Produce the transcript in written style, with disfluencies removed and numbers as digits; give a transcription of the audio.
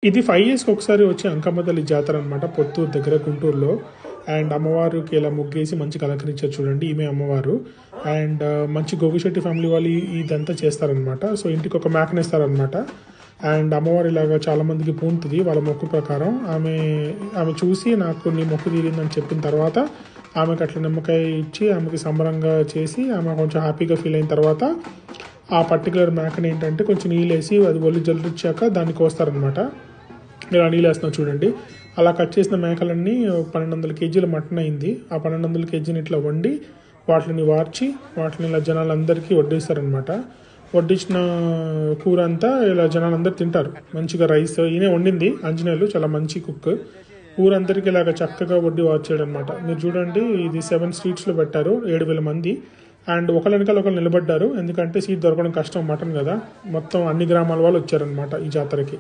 ఇది 5 ఇయర్స్‌కి ఒకసారి వచ్చే అంకమ్మ తల్లి జాతర అనమాట. పొత్తూరు దగ్గర గుంటూరులో. అండ్ అమ్మవారికి ఇలా ముగ్గేసి మంచిగా అలంకరించారు చూడండి. ఈమె అమ్మవారు. అండ్ మంచి గోగిశెట్టి ఫ్యామిలీ వాళ్ళు ఇదంతా చేస్తారనమాట. సో ఇంటికి ఒక మేకనేస్తారనమాట. అండ్ అమ్మవారు ఇలాగా చాలా మందికి పూనుతుంది వాళ్ళ మొక్కు ప్రకారం. ఆమె చూసి నాకు నీ మొక్కు తీరిందని చెప్పిన తర్వాత ఆమెకు అట్లా నిమ్మకాయ ఇచ్చి ఆమెకి సంబరంగా చేసి ఆమె కొంచెం హ్యాపీగా ఫీల్ అయిన తర్వాత ఆ పర్టికులర్ మేకని ఏంటంటే కొంచెం నీళ్ళు వేసి అది ఒళ్ళు జల్లిచ్చాక దాన్ని కోస్తారనమాట. ఇలా నీళ్ళు వేస్తున్నాం చూడండి. అలా కట్ చేసిన మేకలన్నీ 1200 కేజీల మటన్ అయింది. ఆ 1200 కేజీని ఇట్లా వండి వాటిని వార్చి వాటిని ఇలా జనాలందరికీ వడ్డిస్తారనమాట. వడ్డించిన కూర అంతా ఇలా జనాలందరూ తింటారు. మంచిగా రైస్ ఈయనే వండింది ఆంజనేయులు, చాలా మంచి కుక్. ఊరందరికీ ఇలాగ చక్కగా వడ్డీ వార్చాడు అనమాట. మీరు చూడండి, ఇది 7 స్ట్రీట్స్లో పెట్టారు, 7000 మంది. అండ్ ఒకళ్ళ వెనకాల ఒకళ్ళు నిలబడ్డారు, ఎందుకంటే సీట్ దొరకడం కష్టం, మటన్ కదా. మొత్తం అన్ని గ్రామాల వాళ్ళు వచ్చారనమాట ఈ జాతరకి.